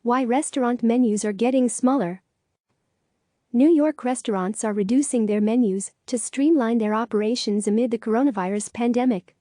Why restaurant menus are getting smaller. New York restaurants are reducing their menus to streamline their operations amid the coronavirus pandemic.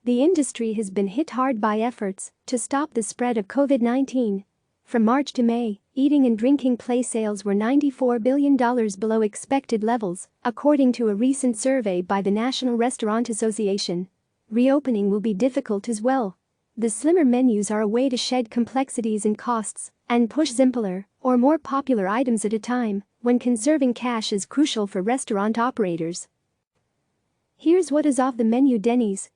The industry has been hit hard by efforts to stop the spread of COVID-19. From March to May, eating and drinking place sales were $94 billion below expected levels, according to a recent survey by the National Restaurant Association. Reopening will be difficult as well. The slimmer menus are a way to shed complexities and costs and push simpler or more popular items at a time when conserving cash is crucial for restaurant operators. Here's what is off the menu. Denny's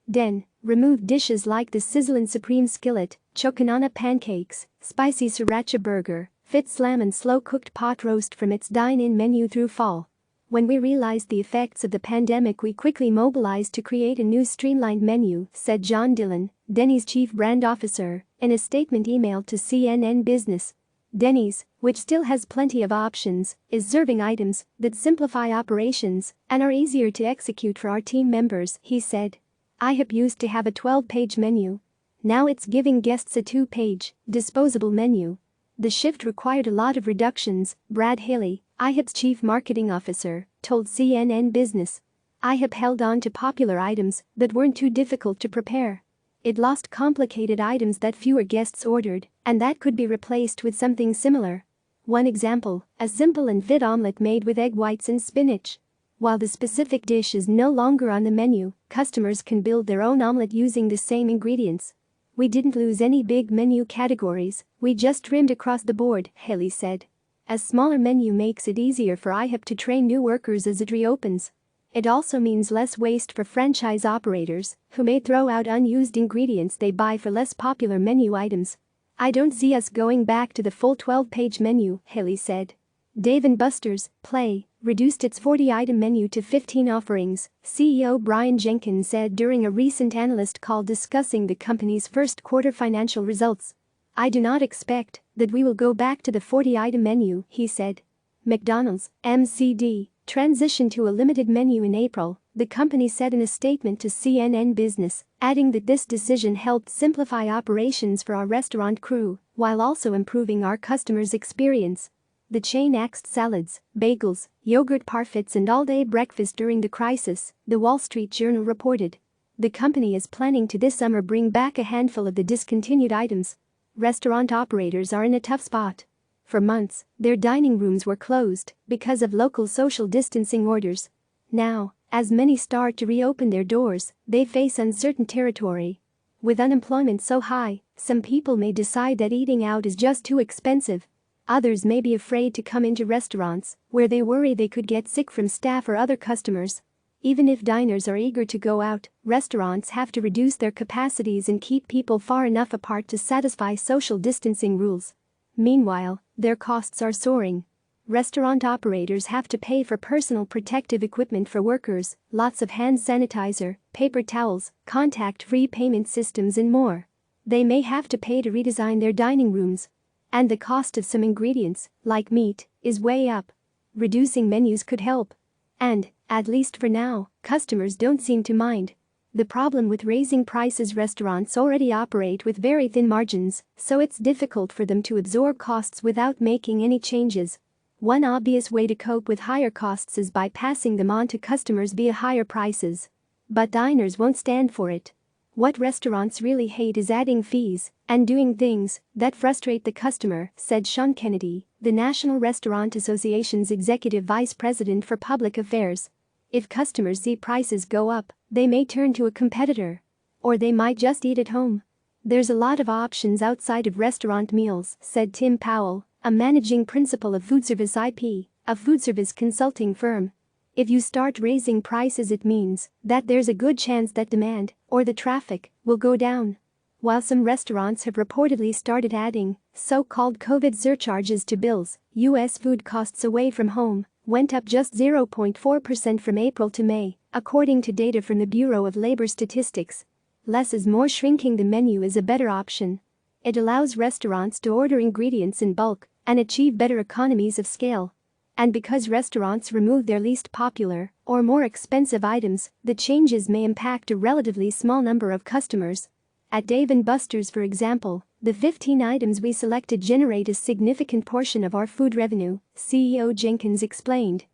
removed dishes like the Sizzlin' Supreme Skillet, Chocanana pancakes, spicy sriracha burger, fit slam and slow-cooked pot roast from its dine-in menu through fall. When we realized the effects of the pandemic, we quickly mobilized to create a new streamlined menu, said John Dillon, Denny's chief brand officer, in a statement emailed to CNN Business. Denny's, which still has plenty of options, is serving items that simplify operations and are easier to execute for our team members, he said. IHOP used to have a 12-page menu. Now it's giving guests a 2-page, disposable menu. The shift required a lot of reductions, Brad Haley, IHOP's chief marketing officer, told CNN Business. IHOP held on to popular items that weren't too difficult to prepare. It lost complicated items that fewer guests ordered, and that could be replaced with something similar. One example, a simple and fit omelet made with egg whites and spinach. While the specific dish is no longer on the menu, customers can build their own omelet using the same ingredients. We didn't lose any big menu categories, we just trimmed across the board, Haley said. A smaller menu makes it easier for IHOP to train new workers as it reopens. It also means less waste for franchise operators, who may throw out unused ingredients they buy for less popular menu items. I don't see us going back to the full 12-page menu, Haley said. Dave & Buster's, Play, reduced its 40-item menu to 15 offerings, CEO Brian Jenkins said during a recent analyst call discussing the company's first quarter financial results. I do not expect that we will go back to the 40-item menu, he said. McDonald's, MCD, transitioned to a limited menu in April, the company said in a statement to CNN Business, adding that this decision helped simplify operations for our restaurant crew while also improving our customers' experience. The chain axed salads, bagels, yogurt parfaits and all-day breakfast during the crisis, the Wall Street Journal reported. The company is planning to this summer bring back a handful of the discontinued items. Restaurant operators are in a tough spot. For months, their dining rooms were closed because of local social distancing orders. Now, as many start to reopen their doors, they face uncertain territory. With unemployment so high, some people may decide that eating out is just too expensive. Others may be afraid to come into restaurants, where they worry they could get sick from staff or other customers. Even if diners are eager to go out, restaurants have to reduce their capacities and keep people far enough apart to satisfy social distancing rules. Meanwhile, their costs are soaring. Restaurant operators have to pay for personal protective equipment for workers, lots of hand sanitizer, paper towels, contact-free payment systems and more. They may have to pay to redesign their dining rooms. And the cost of some ingredients, like meat, is way up. Reducing menus could help. And, at least for now, customers don't seem to mind. The problem with raising prices: restaurants already operate with very thin margins, so it's difficult for them to absorb costs without making any changes. One obvious way to cope with higher costs is by passing them on to customers via higher prices. But diners won't stand for it. What restaurants really hate is adding fees and doing things that frustrate the customer, said Sean Kennedy, the National Restaurant Association's executive vice president for public affairs. If customers see prices go up, they may turn to a competitor. Or they might just eat at home. There's a lot of options outside of restaurant meals, said Tim Powell, a managing principal of Foodservice IP, a foodservice consulting firm. If you start raising prices, it means that there's a good chance that demand, or the traffic, will go down. While some restaurants have reportedly started adding so-called COVID surcharges to bills, U.S. food costs away from home went up just 0.4% from April to May, according to data from the Bureau of Labor Statistics. Less is more. Shrinking the menu is a better option. It allows restaurants to order ingredients in bulk and achieve better economies of scale. And because restaurants remove their least popular or more expensive items, the changes may impact a relatively small number of customers. At Dave & Buster's, for example, the 15 items we selected generate a significant portion of our food revenue, CEO Jenkins explained.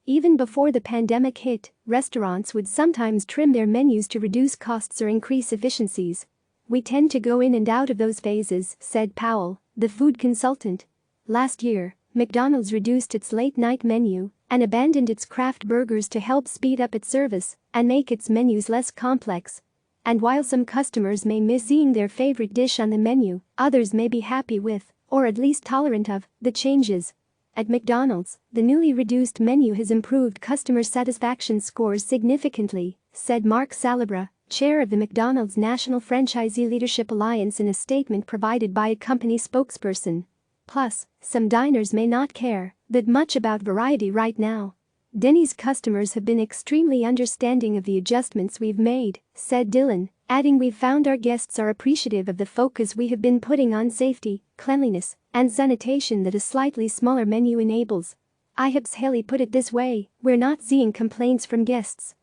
Even before the pandemic hit, restaurants would sometimes trim their menus to reduce costs or increase efficiencies. We tend to go in and out of those phases, said Powell, the food consultant. Last year, McDonald's reduced its late-night menu and abandoned its craft burgers to help speed up its service and make its menus less complex. And while some customers may miss seeing their favorite dish on the menu, others may be happy with, or at least tolerant of, the changes. At McDonald's, the newly reduced menu has improved customer satisfaction scores significantly, said Mark Salabra, chair of the McDonald's National Franchisee Leadership Alliance, in a statement provided by a company spokesperson. Plus, some diners may not care that much about variety right now. Denny's customers have been extremely understanding of the adjustments we've made, said Dillon, adding, we've found our guests are appreciative of the focus we have been putting on safety, cleanliness, and sanitation that a slightly smaller menu enables. IHOP's Haley put it this way, we're not seeing complaints from guests.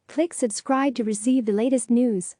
Click subscribe to receive the latest news.